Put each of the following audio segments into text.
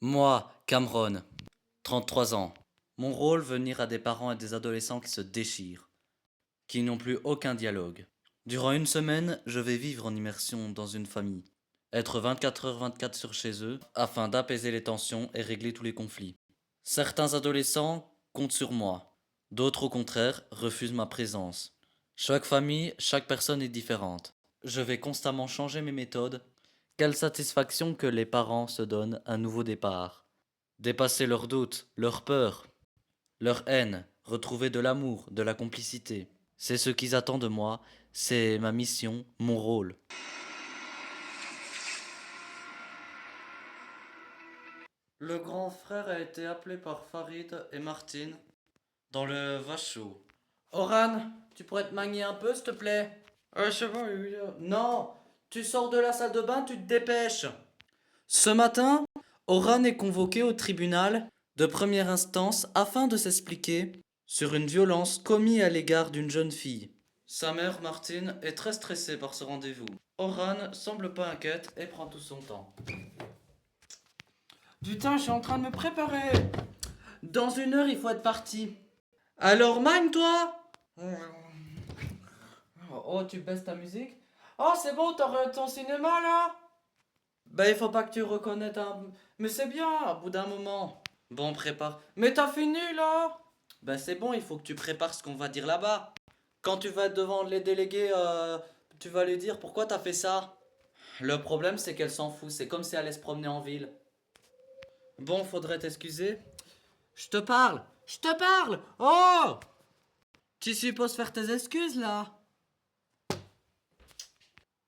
Moi, Cameron, 33 ans. Mon rôle, venir à des parents et des adolescents qui se déchirent, qui n'ont plus aucun dialogue. Durant une semaine, je vais vivre en immersion dans une famille, être 24h/24 sur chez eux, afin d'apaiser les tensions et régler tous les conflits. Certains adolescents comptent sur moi, d'autres au contraire refusent ma présence. Chaque famille, chaque personne est différente. Je vais constamment changer mes méthodes. Quelle satisfaction que les parents se donnent un nouveau départ. Dépasser leurs doutes, leurs peurs, leur haine, retrouver de l'amour, de la complicité. C'est ce qu'ils attendent de moi, c'est ma mission, mon rôle. Le grand frère a été appelé par Farid et Martine dans le Vachou. Oran, tu pourrais te manier un peu, s'il te plaît? C'est bon, non, tu sors de la salle de bain, tu te dépêches. Ce matin, Oran est convoqué au tribunal de première instance afin de s'expliquer sur une violence commise à l'égard d'une jeune fille. Sa mère, Martine, est très stressée par ce rendez-vous. Oran semble pas inquiète et prend tout son temps. Putain, je suis en train de me préparer. Dans une heure, il faut être parti. Alors, mime, toi. Oh, tu baisses ta musique? Oh, c'est bon, t'aurais ton cinéma, là? Ben, il faut pas que tu reconnaisses un... Mais c'est bien, au bout d'un moment. Bon, prépare. Mais t'as fini, là? Ben, c'est bon, il faut que tu prépares ce qu'on va dire là-bas. Quand tu vas être devant les délégués, tu vas lui dire pourquoi t'as fait ça. Le problème, c'est qu'elle s'en fout. C'est comme si elle allait se promener en ville. Bon, faudrait t'excuser. Je te parle. Je te parle. Oh! Tu supposes faire tes excuses, là?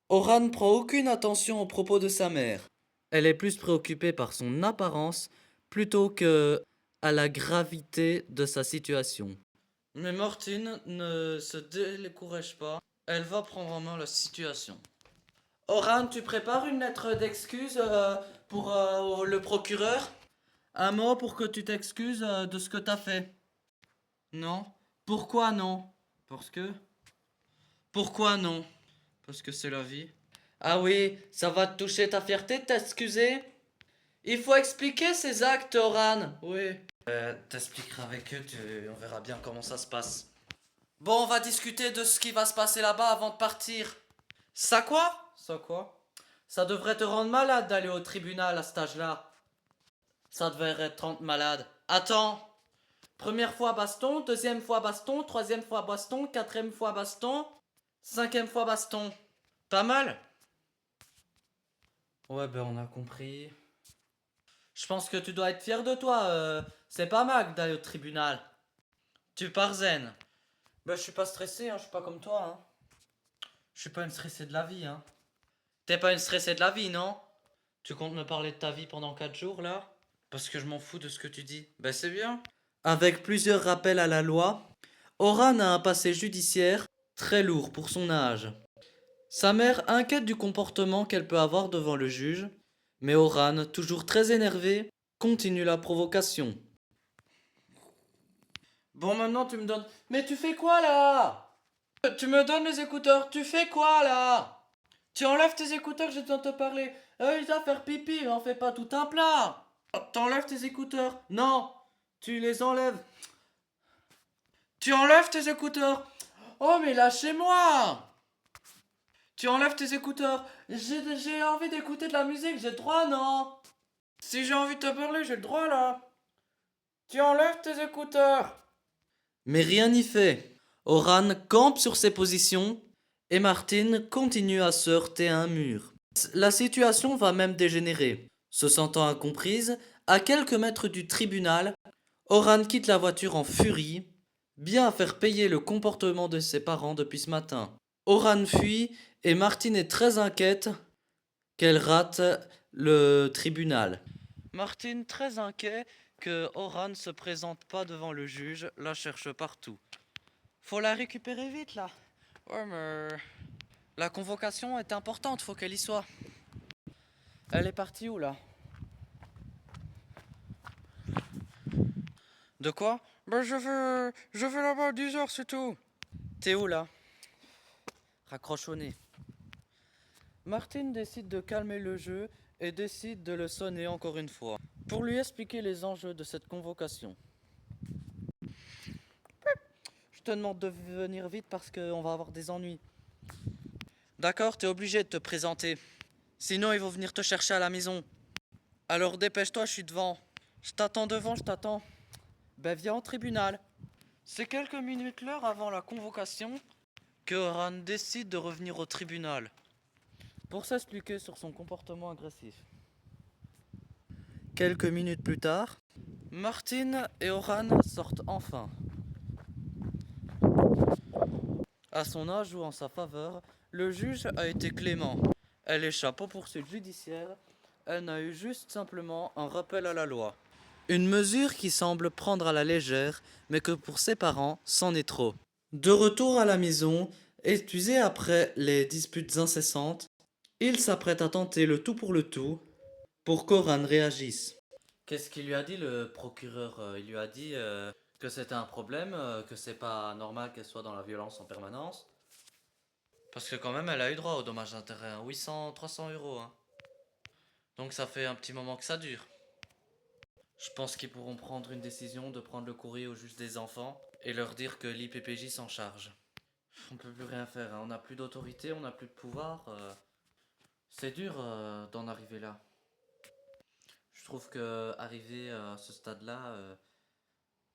Oran ne prend aucune attention aux propos de sa mère. Elle est plus préoccupée par son apparence plutôt que à la gravité de sa situation. Mais Martine ne se décourage pas. Elle va prendre en main la situation. Oran, tu prépares une lettre d'excuse pour le procureur? Un mot pour que tu t'excuses de ce que t'as fait. Non? Pourquoi non? Parce que... Pourquoi non? Parce que c'est la vie. Ah oui, ça va te toucher ta fierté de t'excuser? Il faut expliquer ces actes, Oran. Oui. T'expliqueras avec eux, on verra bien comment ça se passe. Bon, on va discuter de ce qui va se passer là-bas avant de partir. Ça quoi? Ça quoi? Ça devrait te rendre malade d'aller au tribunal à cet âge-là. Ça devrait te rendre malade. Attends. Première fois baston, deuxième fois baston, troisième fois baston, quatrième fois baston, cinquième fois baston. Pas mal? Ouais, ben on a compris. Je pense que tu dois être fier de toi. C'est pas mal d'aller au tribunal. Tu pars zen. Ben je suis pas stressé, hein, je suis pas comme toi. Hein. Je suis pas une stressée de la vie. Hein. T'es pas une stressée de la vie, non? Tu comptes me parler de ta vie pendant 4 jours là? Parce que je m'en fous de ce que tu dis. Ben c'est bien. Avec plusieurs rappels à la loi, Oran a un passé judiciaire très lourd pour son âge. Sa mère inquiète du comportement qu'elle peut avoir devant le juge, mais Oran, toujours très énervé, continue la provocation. Bon, maintenant tu me donnes... Mais tu fais quoi là? Tu me donnes les écouteurs, tu fais quoi là? Tu enlèves tes écouteurs, j'ai besoin de te parler. Il va faire pipi, mais on fait pas tout un plat. T'enlèves tes écouteurs. Non, tu les enlèves. Tu enlèves tes écouteurs. Oh, mais lâchez-moi. Tu enlèves tes écouteurs. J'ai envie d'écouter de la musique, j'ai le droit, non? Si j'ai envie de te parler, j'ai le droit là. Tu enlèves tes écouteurs. Mais rien n'y fait. Oran campe sur ses positions et Martine continue à se heurter à un mur. La situation va même dégénérer. Se sentant incomprise, à quelques mètres du tribunal, Oran quitte la voiture en furie, bien à faire payer le comportement de ses parents depuis ce matin. Oran fuit et Martine est très inquiète qu'elle rate le tribunal. Martine, très inquiet que Oran ne se présente pas devant le juge, la cherche partout. Faut la récupérer vite là. Ouais, mais la convocation est importante, faut qu'elle y soit. Elle est partie où là? De quoi? Ben je vais là-bas à 10h, c'est tout. T'es où là? Raccroche au nez. Martine décide de calmer le jeu et décide de le sonner encore une fois pour lui expliquer les enjeux de cette convocation. Je te demande de venir vite parce qu'on va avoir des ennuis. D'accord, t'es obligé de te présenter. Sinon, ils vont venir te chercher à la maison. Alors dépêche-toi, je suis devant. Je t'attends devant, je t'attends. Ben viens au tribunal. C'est quelques minutes l'heure avant la convocation que Oran décide de revenir au tribunal pour s'expliquer sur son comportement agressif. Quelques minutes plus tard, Martine et Oran sortent enfin. À son âge ou en sa faveur, le juge a été clément. Elle échappe aux poursuites judiciaires. Elle n'a eu juste simplement un rappel à la loi. Une mesure qui semble prendre à la légère, mais que pour ses parents, c'en est trop. De retour à la maison, épuisé après les disputes incessantes, il s'apprête à tenter le tout pour qu'Oran réagisse. Qu'est-ce qu'il lui a dit le procureur? Il lui a dit que c'était un problème, que c'est pas normal qu'elle soit dans la violence en permanence. Parce que quand même, elle a eu droit au dommage d'intérêt, hein. 800, 300 euros. Hein. Donc ça fait un petit moment que ça dure. Je pense qu'ils pourront prendre une décision de prendre le courrier au juge des enfants et leur dire que l'IPPJ s'en charge. On peut plus rien faire, hein. On n'a plus d'autorité, on n'a plus de pouvoir. C'est dur d'en arriver là. Je trouve que arriver à ce stade-là,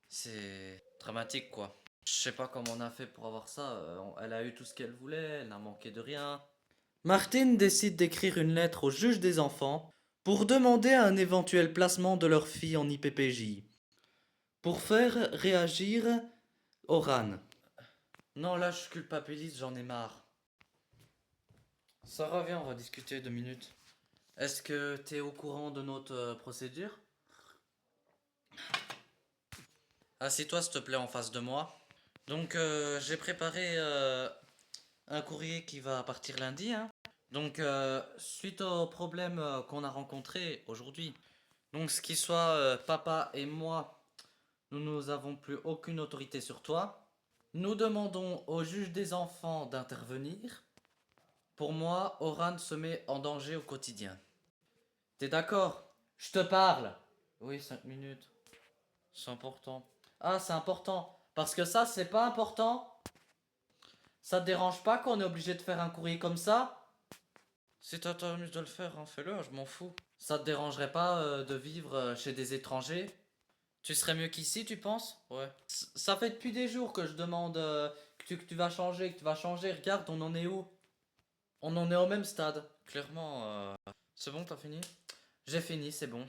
c'est dramatique quoi. Je sais pas comment on a fait pour avoir ça. Elle a eu tout ce qu'elle voulait, elle n'a manqué de rien. Martine décide d'écrire une lettre au juge des enfants pour demander un éventuel placement de leur fille en IPPJ. Pour faire réagir Oran. Non, là je culpabilise, j'en ai marre. Ça revient, on va discuter 2 minutes. Est-ce que t'es au courant de notre procédure? Assieds-toi s'il te plaît en face de moi. Donc j'ai préparé un courrier qui va partir lundi. Hein. Donc suite au problème qu'on a rencontré aujourd'hui, donc ce qui soit papa et moi, nous n'avons plus aucune autorité sur toi. Nous demandons au juge des enfants d'intervenir. Pour moi, Oran se met en danger au quotidien. T'es d'accord? Je te parle. Oui, 5 minutes. C'est important. Ah, c'est important. Parce que ça, c'est pas important. Ça te dérange pas qu'on est obligé de faire un courrier comme ça? Si t'as envie de le faire, hein, fais-le, je m'en fous. Ça te dérangerait pas de vivre chez des étrangers? Tu serais mieux qu'ici, tu penses? Ouais. Ça fait depuis des jours que je demande que tu vas changer, que tu vas changer. Regarde, on en est où? On en est au même stade. Clairement, c'est bon, t'as fini? J'ai fini, c'est bon.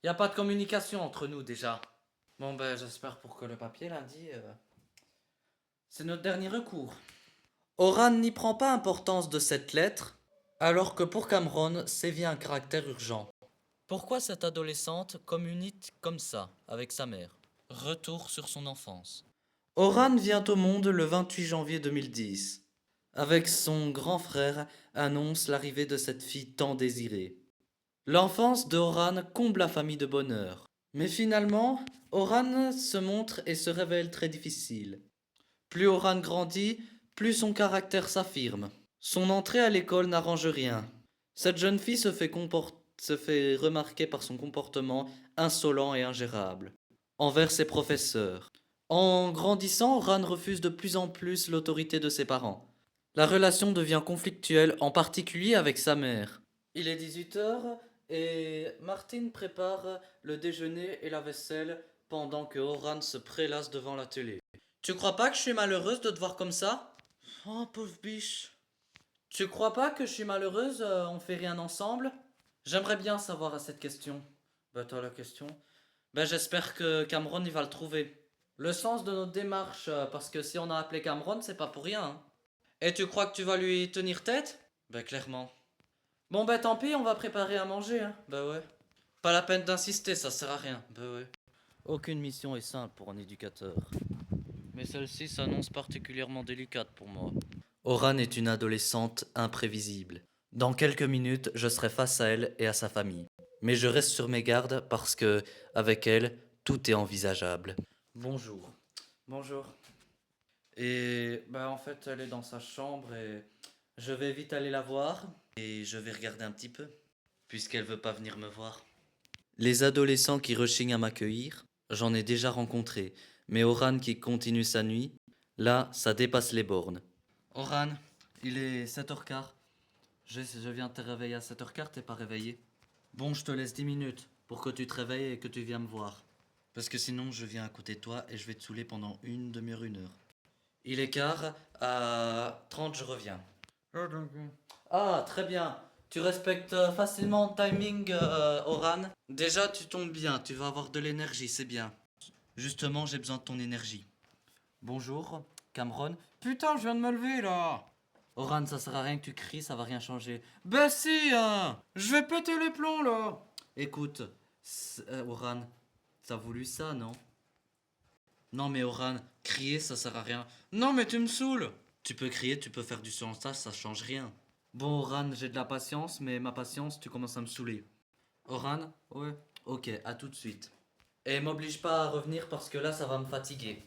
Y a pas de communication entre nous déjà. Bon ben j'espère pour que le papier lundi, c'est notre dernier recours. Oran n'y prend pas importance de cette lettre, alors que pour Cameron, sévit un caractère urgent. Pourquoi cette adolescente communique comme ça avec sa mère? Retour sur son enfance. Oran vient au monde le 28 janvier 2010. Avec son grand frère, annonce l'arrivée de cette fille tant désirée. L'enfance de Oran comble la famille de bonheur. Mais finalement, Oran se montre et se révèle très difficile. Plus Oran grandit, plus son caractère s'affirme. Son entrée à l'école n'arrange rien. Cette jeune fille se fait remarquer par son comportement insolent et ingérable envers ses professeurs. En grandissant, Oran refuse de plus en plus l'autorité de ses parents. La relation devient conflictuelle, en particulier avec sa mère. Il est 18h et Martine prépare le déjeuner et la vaisselle pendant que Oran se prélasse devant la télé. Tu crois pas que je suis malheureuse de te voir comme ça? Oh, pauvre biche. Tu crois pas que je suis malheureuse, on fait rien ensemble? J'aimerais bien savoir à cette question. Bah toi la question. Ben j'espère que Cameron il va le trouver. Le sens de notre démarche, parce que si on a appelé Cameron, c'est pas pour rien. Hein. Et tu crois que tu vas lui tenir tête? Ben clairement. Bon bah tant pis, on va préparer à manger. Hein. Bah ouais. Pas la peine d'insister, ça sert à rien. Bah ouais. Aucune mission est simple pour un éducateur. Mais celle-ci s'annonce particulièrement délicate pour moi. Oran est une adolescente imprévisible. Dans quelques minutes, je serai face à elle et à sa famille. Mais je reste sur mes gardes parce que, avec elle, tout est envisageable. Bonjour. Bonjour. Et bah en fait, elle est dans sa chambre et je vais vite aller la voir et je vais regarder un petit peu. puisqu'elle veut pas venir me voir. Les adolescents qui rechignent à m'accueillir, j'en ai déjà rencontré, mais Oran qui continue sa nuit, là, ça dépasse les bornes. Oran, il est 7h15. Je viens te réveiller à 7h15, t'es pas réveillé. Bon, je te laisse 10 minutes pour que tu te réveilles et que tu viennes me voir. Parce que sinon, je viens à côté de toi et je vais te saouler pendant une demi-heure, 1 heure. Il est quart, à 30, je reviens. Ah, très bien. Tu respectes facilement le timing, Oran. Déjà, tu tombes bien, tu vas avoir de l'énergie, c'est bien. Justement, j'ai besoin de ton énergie. Bonjour, Cameron. Putain, je viens de me lever là. Oran, ça sert à rien que tu cries, ça va rien changer. Bah si, hein. Je vais péter les plombs là. Écoute, Oran, t'as voulu ça, non? Non mais Oran, crier ça sert à rien. Non mais tu me saoules. Tu peux crier, tu peux faire du silence, ça change rien. Bon Oran, j'ai de la patience, mais ma patience, tu commences à me saouler. Oran? Ouais. Ok, à tout de suite. Et m'oblige pas à revenir parce que là ça va me fatiguer.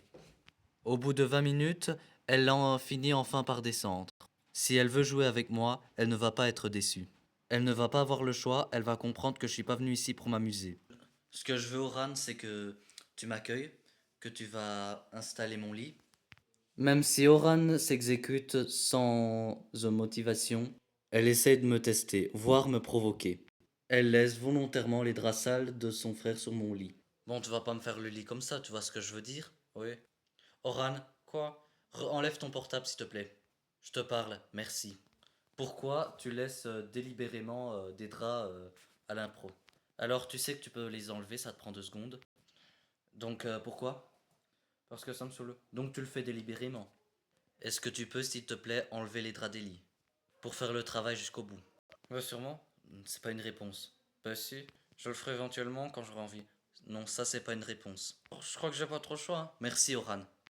Au bout de 20 minutes, elle en finit enfin par descendre. Si elle veut jouer avec moi, elle ne va pas être déçue. Elle ne va pas avoir le choix, elle va comprendre que je suis pas venu ici pour m'amuser. Ce que je veux, Oran, c'est que tu m'accueilles, que tu vas installer mon lit. Même si Oran s'exécute sans motivation, elle essaie de me tester, voire me provoquer. Elle laisse volontairement les draps sales de son frère sur mon lit. Bon, tu vas pas me faire le lit comme ça, tu vois ce que je veux dire? Oui. Oran, quoi? Enlève ton portable, s'il te plaît. Je te parle, merci. Pourquoi tu laisses délibérément des draps à l'impro? Alors, tu sais que tu peux les enlever, ça te prend 2 secondes. Donc, pourquoi? Parce que ça me saoule. Donc, tu le fais délibérément. Est-ce que tu peux, s'il te plaît, enlever les draps des lits? Pour faire le travail jusqu'au bout. Ouais, sûrement. C'est pas une réponse. Bah si, je le ferai éventuellement quand j'aurai envie. Non, ça c'est pas une réponse. Je crois que j'ai pas trop le choix, hein. Merci, Oran.